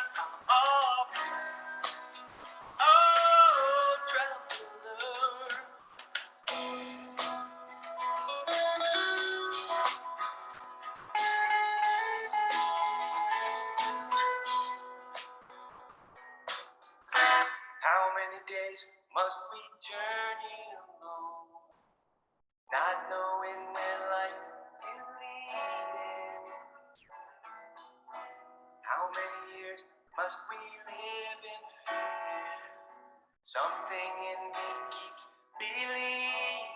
Oh, oh, traveler. How many days must we journey alone, not knowing where life is leading? How many years must we live in fear? Something in me keeps believing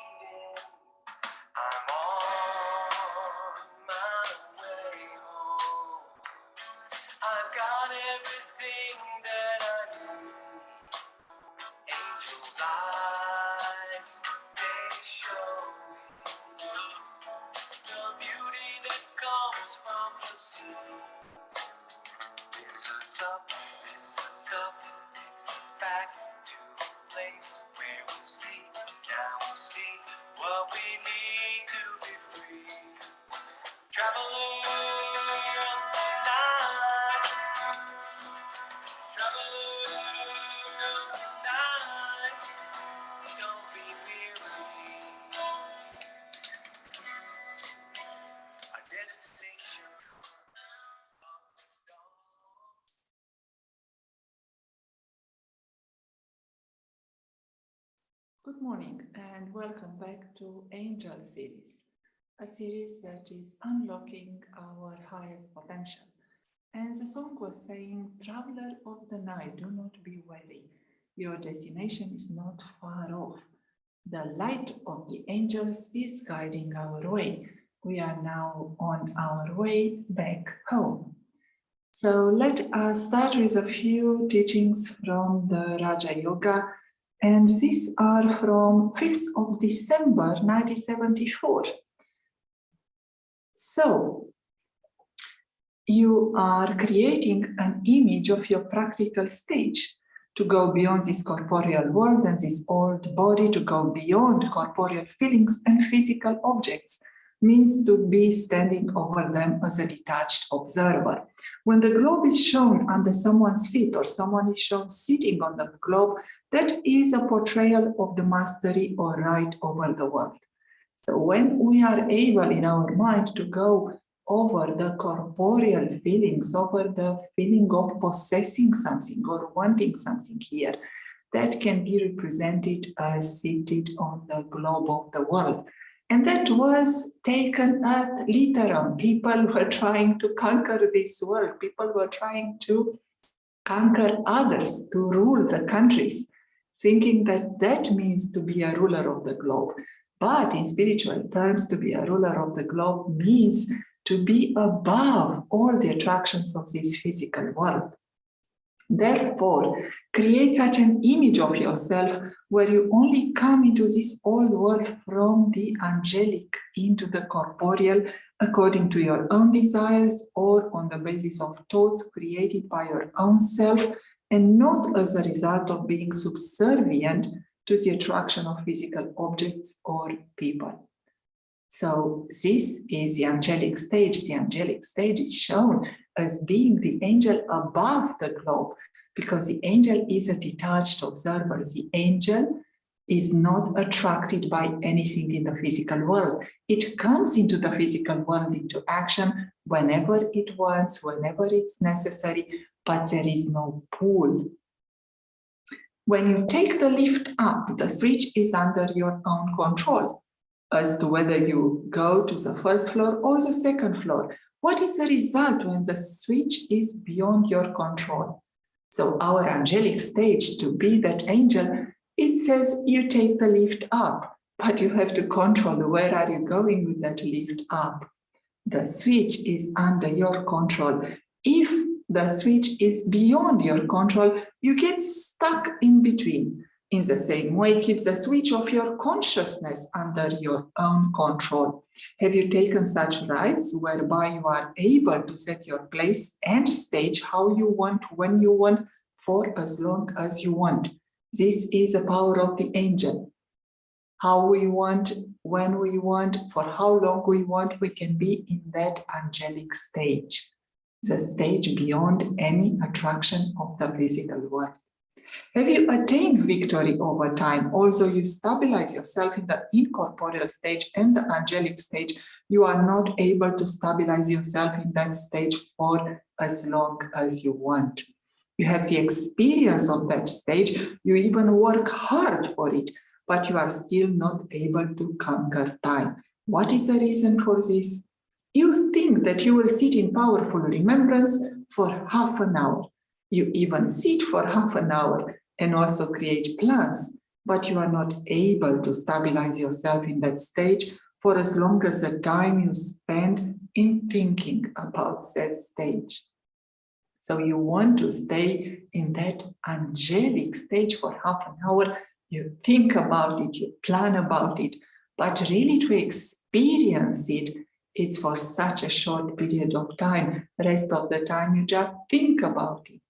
I'm on my way home. I've got everything that I need. Angel's eyes, they show me the beauty that comes from the sea. Picks us up, takes us back to a place where we see, now we see what we need to be free. Traveler of the night, traveler of the night, don't be weary. Our destination of the stars. Good morning and welcome back to Angel series, a series that is unlocking our highest potential. And the song was saying, "Traveler of the night, do not be weary. Your destination is not far off. The light of the angels is guiding our way. We are now on our way back home." So let us start with a few teachings from the Raja Yoga. And these are from 5th of December, 1974. So, you are creating an image of your practical stage to go beyond this corporeal world and this old body, to go beyond corporeal feelings and physical objects, means to be standing over them as a detached observer. When the globe is shown under someone's feet or someone is shown sitting on the globe, that is a portrayal of the mastery or right over the world. So when we are able in our mind to go over the corporeal feelings, over the feeling of possessing something or wanting something here, that can be represented as seated on the globe of the world. And that was taken at literal. People were trying to conquer this world. People were trying to conquer others, to rule the countries, thinking that that means to be a ruler of the globe. But in spiritual terms, to be a ruler of the globe means to be above all the attractions of this physical world. Therefore, create such an image of yourself where you only come into this old world from the angelic into the corporeal according to your own desires or on the basis of thoughts created by your own self and not as a result of being subservient to the attraction of physical objects or people. So this is the angelic stage. The angelic stage is shown as being the angel above the globe because the angel is a detached observer. The angel is not attracted by anything in the physical world. It comes into the physical world into action whenever it wants, whenever it's necessary, but there is no pull. When you take the lift up, the switch is under your own control as to whether you go to the first floor or the second floor. What is the result when the switch is beyond your control? So our angelic stage, to be that angel, it says you take the lift up, but you have to control where are you going with that lift up. The switch is under your control. If the switch is beyond your control, you get stuck in between. In the same way, keep the switch of your consciousness under your own control. Have you taken such rides whereby you are able to set your place and stage how you want, when you want, for as long as you want? This is the power of the angel. How we want, when we want, for how long we want, we can be in that angelic stage. the stage beyond any attraction of the physical world. Have you attained victory over time? Also, you stabilize yourself in the incorporeal stage and the angelic stage. You are not able to stabilize yourself in that stage for as long as you want. You have the experience of that stage. You even work hard for it, but you are still not able to conquer time. What is the reason for this? You think that you will sit in powerful remembrance for half an hour. You even sit for half an hour and also create plans, but you are not able to stabilize yourself in that stage for as long as the time you spend in thinking about that stage. So you want to stay in that angelic stage for half an hour. You think about it, you plan about it, but really to experience it, it's for such a short period of time. The rest of the time, you just think about it.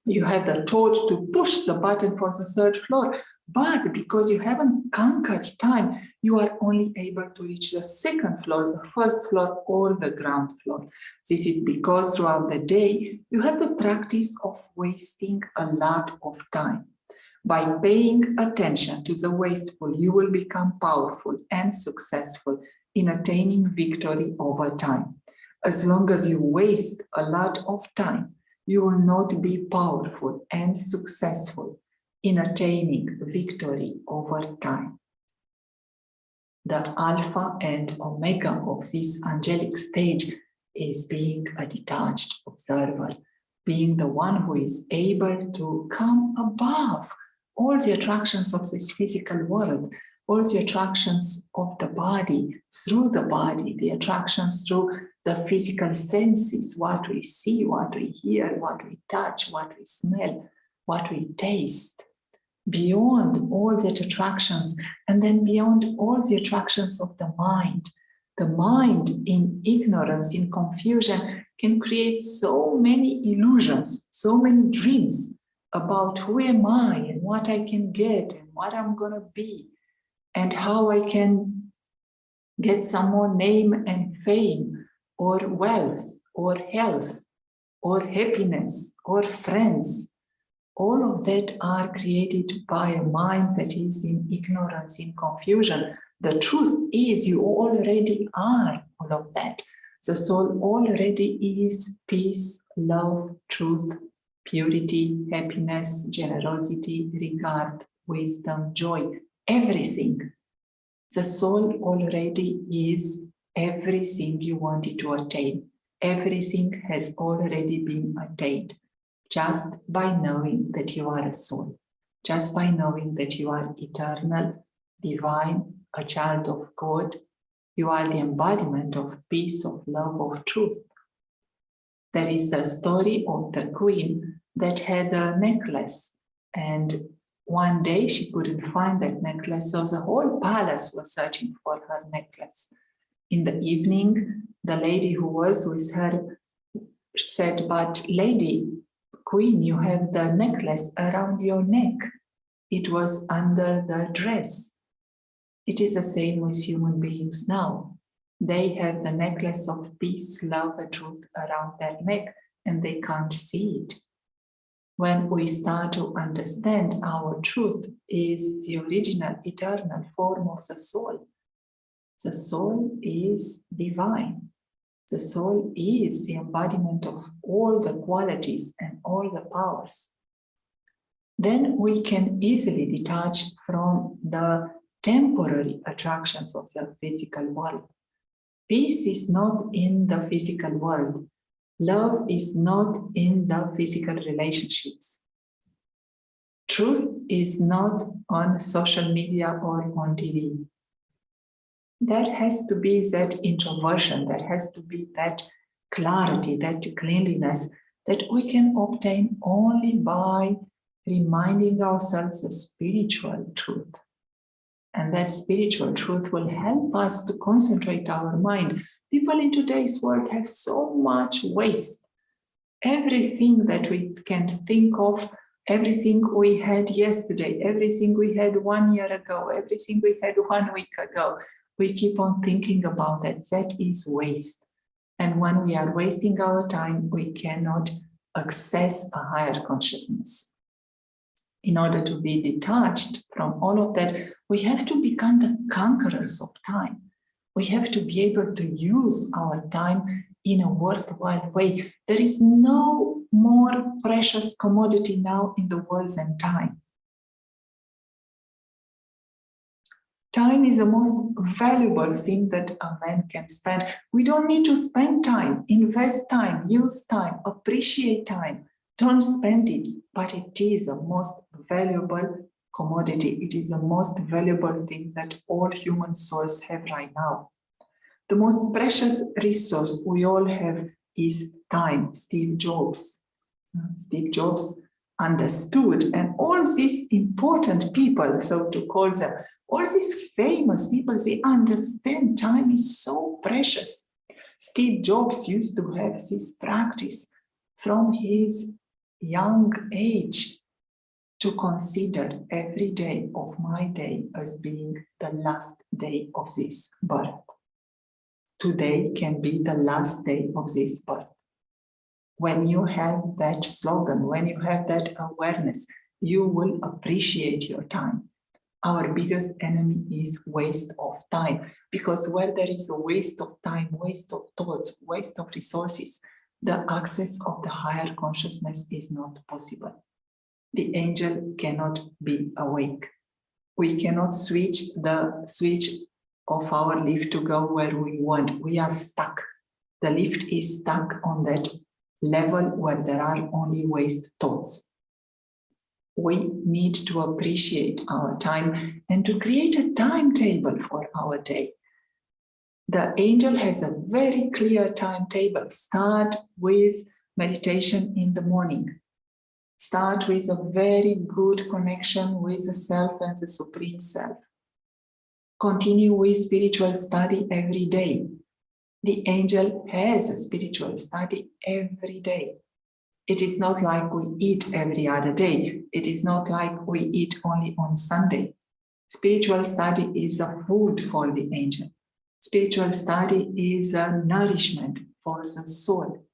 You have the thought to push the button for the third floor, but because you haven't conquered time, you are only able to reach the second floor, the first floor, or the ground floor. This is because throughout the day, you have the practice of wasting a lot of time. By paying attention to the wasteful, you will become powerful and successful in attaining victory over time. As long as you waste a lot of time, you will not be powerful and successful in attaining victory over time. The alpha and omega of this angelic stage is being a detached observer, being the one who is able to come above all the attractions of this physical world, all the attractions of the body, through the body, the attractions through the physical senses, what we see, what we hear, what we touch, what we smell, what we taste, beyond all that attractions, and then beyond all the attractions of the mind. The mind in ignorance, in confusion, can create so many illusions, so many dreams about who am I and what I can get and what I'm going to be and how I can get some more name and fame or wealth or health or happiness or friends. All of that are created by a mind that is in ignorance, in confusion. The truth is you already are all of that. The soul already is peace, love, truth, purity, happiness, generosity, regard, wisdom, joy, everything. The soul already is everything you wanted to attain. Everything has already been attained just by knowing that you are a soul, just by knowing that you are eternal, divine, a child of God. You are the embodiment of peace, of love, of truth. There is a story of the queen that had a necklace, and one day she couldn't find that necklace, so the whole palace was searching for her necklace. In the evening, the lady who was with her said, "But lady, queen, you have the necklace around your neck. It was under the dress." It is the same with human beings now. They have the necklace of peace, love, and truth around their neck, and they can't see it. When we start to understand our truth is the original eternal form of the soul is divine. The soul is the embodiment of all the qualities and all the powers. Then we can easily detach from the temporary attractions of the physical world. Peace is not in the physical world. Love is not in the physical relationships. Truth is not on social media or on TV. There has to be that introversion, there has to be that clarity, that cleanliness that we can obtain only by reminding ourselves the spiritual truth. And that spiritual truth will help us to concentrate our mind. People in today's world have so much waste. Everything that we can think of, everything we had yesterday, everything we had 1 year ago, everything we had 1 week ago, we keep on thinking about that. That is waste. And when we are wasting our time, we cannot access a higher consciousness. In order to be detached from all of that, we have to become the conquerors of time. We have to be able to use our time in a worthwhile way. There is no more precious commodity now in the world than time. Time is the most valuable thing that a man can spend. We don't need to spend time, invest time, use time, appreciate time. Don't spend it, but it is the most valuable commodity. It is the most valuable thing that all human souls have right now. The most precious resource we all have is time. Steve Jobs understood, and all these important people, so to call them, all these famous people, they understand time is so precious. Steve Jobs used to have this practice from his young age to consider every day of my day as being the last day of this birth. Today can be the last day of this birth. When you have that slogan, when you have that awareness, you will appreciate your time. Our biggest enemy is waste of time, because where there is a waste of time, waste of thoughts, waste of resources, the access of the higher consciousness is not possible. The angel cannot be awake. We cannot switch the switch of our lift to go where we want. We are stuck. The lift is stuck on that level where there are only waste thoughts. We need to appreciate our time and to create a timetable for our day. The angel has a very clear timetable. Start with meditation in the morning. Start with a very good connection with the self and the Supreme Self. Continue with spiritual study every day. The angel has a spiritual study every day. It is not like we eat every other day. It is not like we eat only on Sunday. Spiritual study is a food for the angel. Spiritual study is a nourishment for the soul.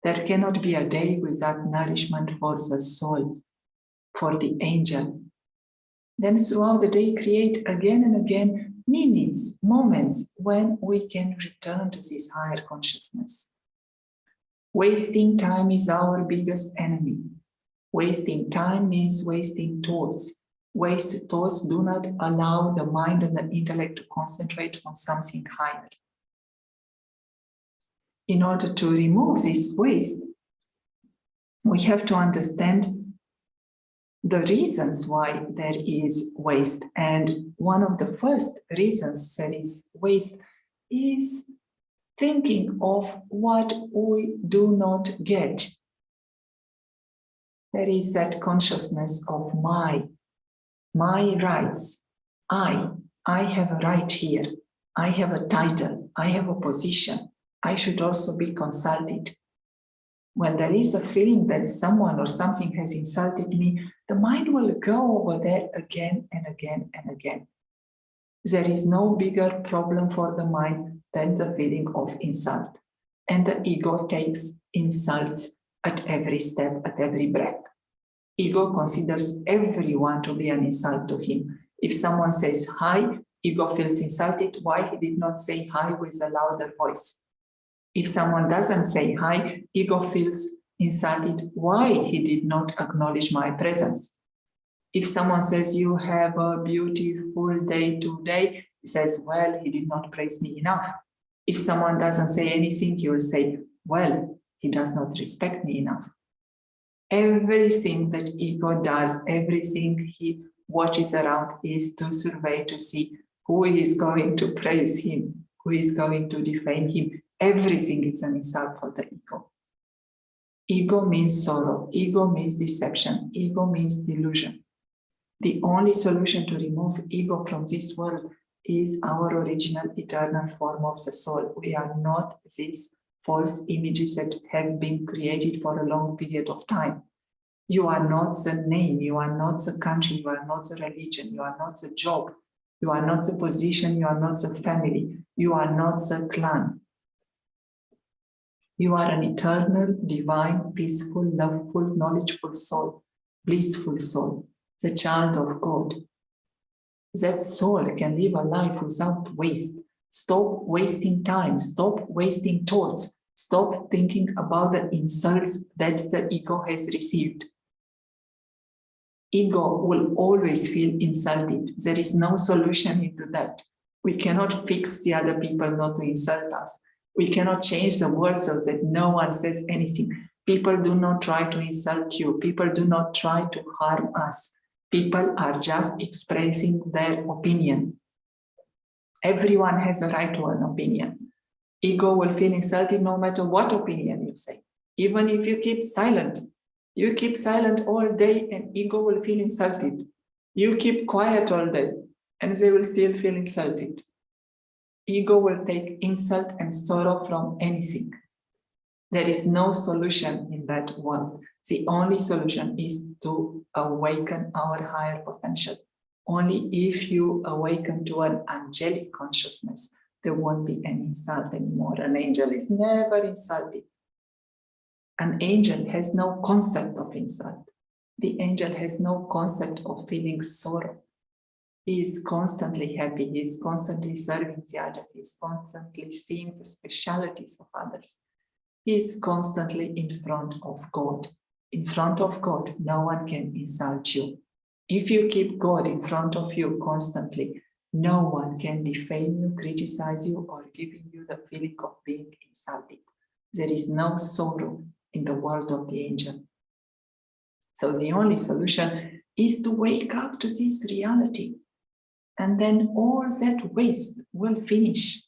There cannot be a day without nourishment for the soul, for the angel. Then throughout the day, create again and again minutes, moments when we can return to this higher consciousness. Wasting time is our biggest enemy. Wasting time means wasting thoughts. Wasted thoughts do not allow the mind and the intellect to concentrate on something higher. In order to remove this waste, we have to understand the reasons why there is waste. And one of the first reasons there is waste is thinking of what we do not get. There is that consciousness of my rights. I have a right here. I have a title. I have a position. I should also be consulted. When there is a feeling that someone or something has insulted me, the mind will go over there again and again and again. There is no bigger problem for the mind than the feeling of insult. And the ego takes insults at every step, at every breath. Ego considers everyone to be an insult to him. If someone says hi, ego feels insulted. Why he did not say hi with a louder voice? If someone doesn't say hi, ego feels insulted. Why he did not acknowledge my presence? If someone says, you have a beautiful day today, he says, well, he did not praise me enough. If someone doesn't say anything, he will say, well, he does not respect me enough. Everything that ego does, everything he watches around is to survey, to see who is going to praise him, who is going to defame him. Everything is an insult for the ego. Ego means sorrow. Ego means deception. Ego means delusion. The only solution to remove ego from this world is our original eternal form of the soul. We are not these false images that have been created for a long period of time. You are not the name, you are not the country, you are not the religion, you are not the job, you are not the position, you are not the family, you are not the clan. You are an eternal, divine, peaceful, loveful, knowledgeful soul, blissful soul, the child of God. That soul can live a life without waste. Stop wasting time, stop wasting thoughts, stop thinking about the insults that the ego has received. Ego will always feel insulted. There is no solution into that. We cannot fix the other people not to insult us. We cannot change the world so that no one says anything. People do not try to insult you. People do not try to harm us. People are just expressing their opinion. Everyone has a right to an opinion. Ego will feel insulted no matter what opinion you say. Even if you keep silent. You keep silent all day and ego will feel insulted. You keep quiet all day and they will still feel insulted. Ego will take insult and sorrow from anything. There is no solution in that world. The only solution is to awaken our higher potential. Only if you awaken to an angelic consciousness, there won't be any insult anymore. An angel is never insulted. An angel has no concept of insult. The angel has no concept of feeling sorrow. He is constantly happy. He is constantly serving the others. He is constantly seeing the specialities of others. He is constantly in front of God. In front of God, no one can insult you. If you keep God in front of you constantly, no one can defame you, criticize you, or giving you the feeling of being insulted. There is no sorrow in the world of the angel. So the only solution is to wake up to this reality. And then all that waste will finish.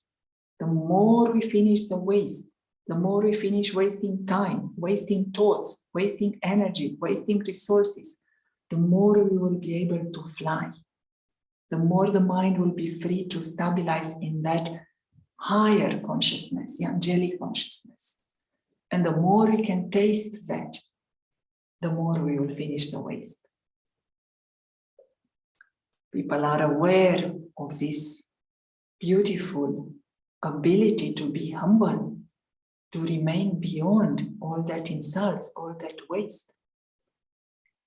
The more we finish the waste, the more we finish wasting time, wasting thoughts, wasting energy, wasting resources, the more we will be able to fly. The more the mind will be free to stabilize in that higher consciousness, the angelic consciousness. And the more we can taste that, the more we will finish the waste. People are aware of this beautiful ability to be humble, to remain beyond all that insults, all that waste.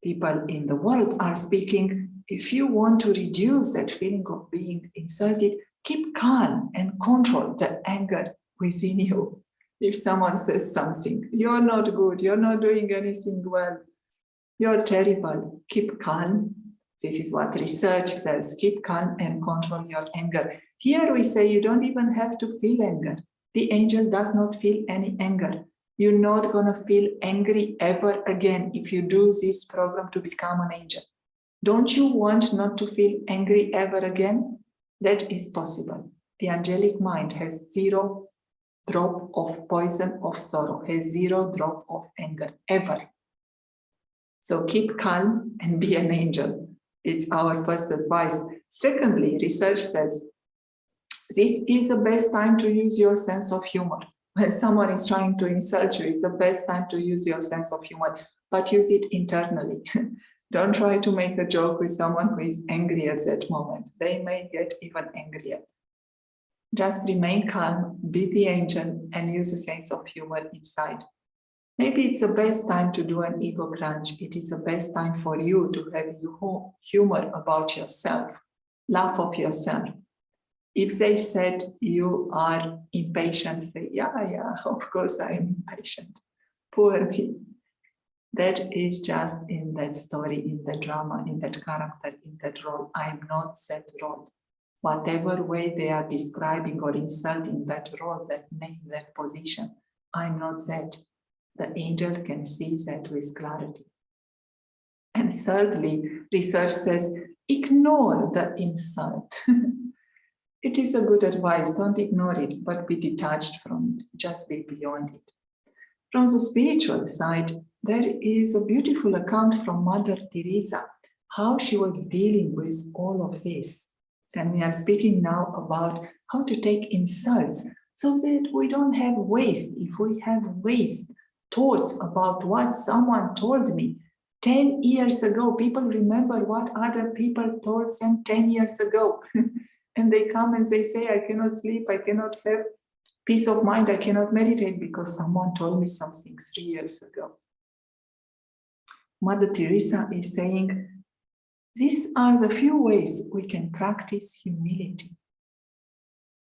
People in the world are speaking, if you want to reduce that feeling of being insulted, keep calm and control the anger within you. If someone says something, you're not good, you're not doing anything well, you're terrible, keep calm. This is what research says, keep calm and control your anger. Here we say you don't even have to feel anger. The angel does not feel any anger. You're not going to feel angry ever again if you do this program to become an angel. Don't you want not to feel angry ever again? That is possible. The angelic mind has 0 drop of poison of sorrow, has 0 drop of anger ever. So keep calm and be an angel. It's our first advice. Secondly, research says this is the best time to use your sense of humor. When someone is trying to insult you, it's the best time to use your sense of humor, but use it internally. Don't try to make a joke with someone who is angry at that moment. They may get even angrier. Just remain calm, be the angel, and use a sense of humor inside. Maybe it's the best time to do an ego crunch. It is the best time for you to have humor about yourself, laugh of yourself. If they said you are impatient, say, yeah, of course I am impatient. Poor me. That is just in that story, in that drama, in that character, in that role. I am not that role. Whatever way they are describing or insulting that role, that name, that position, I'm not that. The angel can see that with clarity. And thirdly, research says, ignore the insult. It is a good advice, don't ignore it, but be detached from it, just be beyond it. From the spiritual side, there is a beautiful account from Mother Teresa, how she was dealing with all of this. And we are speaking now about how to take insults so that we don't have waste. If we have waste thoughts about what someone told me 10 years ago, people remember what other people told them 10 years ago. And they come and they say, I cannot sleep, I cannot have Peace of mind, I cannot meditate because someone told me something 3 years ago. Mother Teresa is saying, these are the few ways we can practice humility.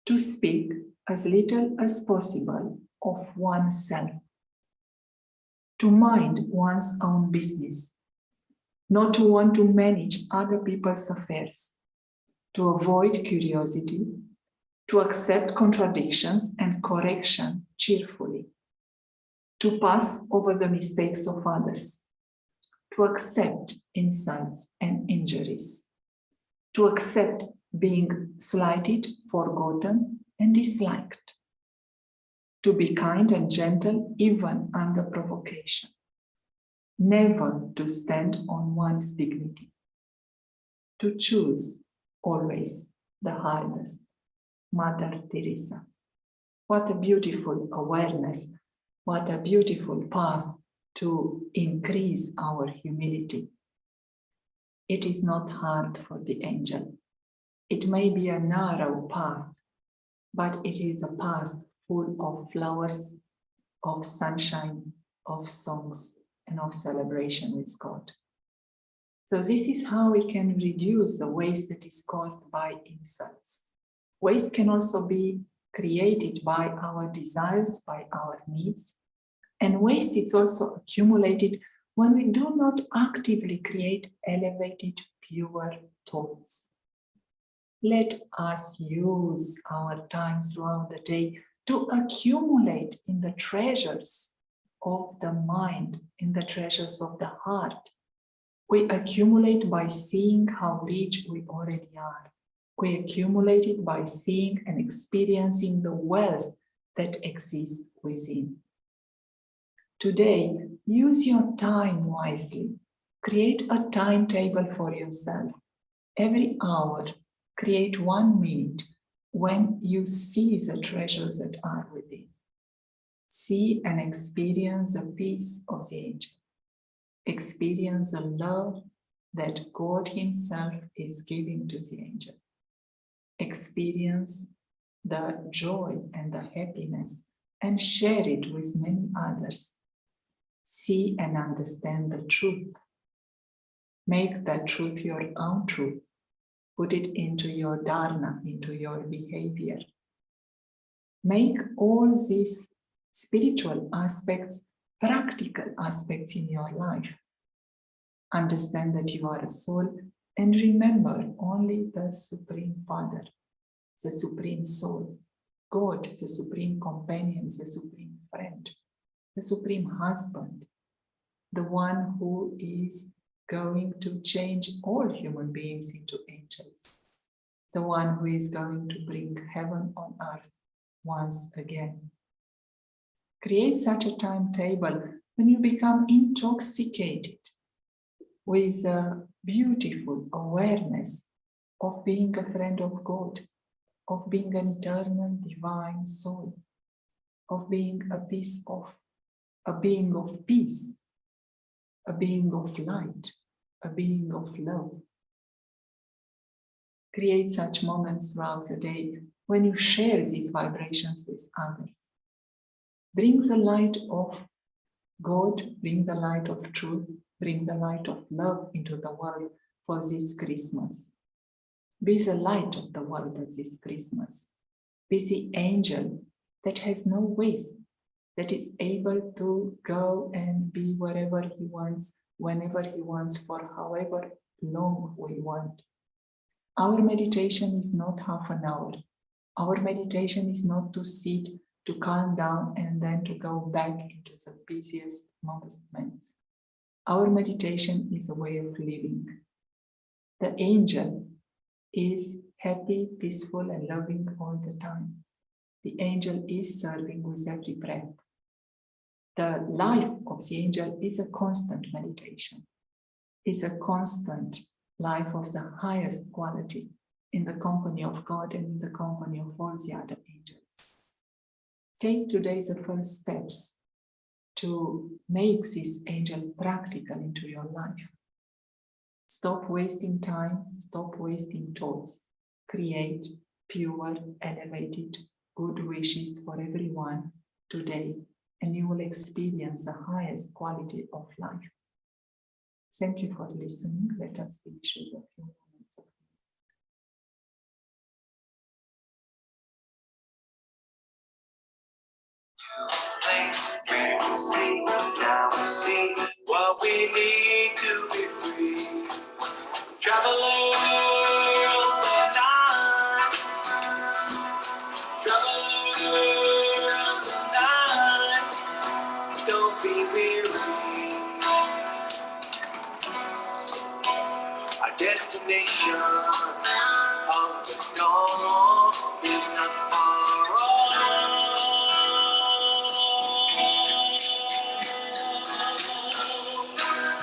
To speak as little as possible of oneself. To mind one's own business. Not to want to manage other people's affairs. To avoid curiosity. To accept contradictions and correction cheerfully. To pass over the mistakes of others. To accept insults and injuries. To accept being slighted, forgotten, and disliked. To be kind and gentle even under provocation. Never to stand on one's dignity. To choose always the hardest. Mother Teresa. What a beautiful awareness. What a beautiful path to increase our humility. It is not hard for the angel. It may be a narrow path, but it is a path full of flowers, of sunshine, of songs, and of celebration with God. So this is how we can reduce the waste that is caused by insults. Waste can also be created by our desires, by our needs. And waste is also accumulated when we do not actively create elevated, pure thoughts. Let us use our time throughout the day to accumulate in the treasures of the mind, in the treasures of the heart. We accumulate by seeing how rich we already are. We accumulate it by seeing and experiencing the wealth that exists within. Today, use your time wisely. Create a timetable for yourself. Every hour, create 1 minute when you see the treasures that are within. See and experience the peace of the angel. Experience the love that God Himself is giving to the angel. Experience the joy and the happiness and share it with many others. See and understand the truth. Make that truth your own truth. Put it into your dharma, into your behavior. Make all these spiritual aspects practical aspects in your life. Understand that you are a soul and remember only the Supreme Father, the Supreme Soul, God, the Supreme Companion, the Supreme Friend, the Supreme Husband, the one who is going to change all human beings into angels, the one who is going to bring heaven on earth once again. Create such a timetable when you become intoxicated with a beautiful awareness of being a friend of God, of being an eternal divine soul, of being a being of peace, a being of light, a being of love. Create such moments throughout the day when you share these vibrations with others. Bring the light of God, bring the light of truth, bring the light of love into the world for this Christmas. Be the light of the world this Christmas. Be the angel that has no waste, that is able to go and be wherever he wants, whenever he wants, for however long we want. Our meditation is not half an hour. Our meditation is not to sit, to calm down, and then to go back into the busiest moments. Our meditation is a way of living. The angel is happy, peaceful, and loving all the time. The angel is serving with every breath. The life of the angel is a constant meditation. It's a constant life of the highest quality in the company of God and in the company of all the other angels. Take today the first steps to make this angel practical into your life. Stop wasting time, stop wasting thoughts. Create pure, elevated, good wishes for everyone today, and you will experience the highest quality of life. Thank you for listening. Let us finish with a few moments of place where we see, now we see what we need to be free. Traveler of the night, traveler of the night, don't be weary. Our destination of the dawn is not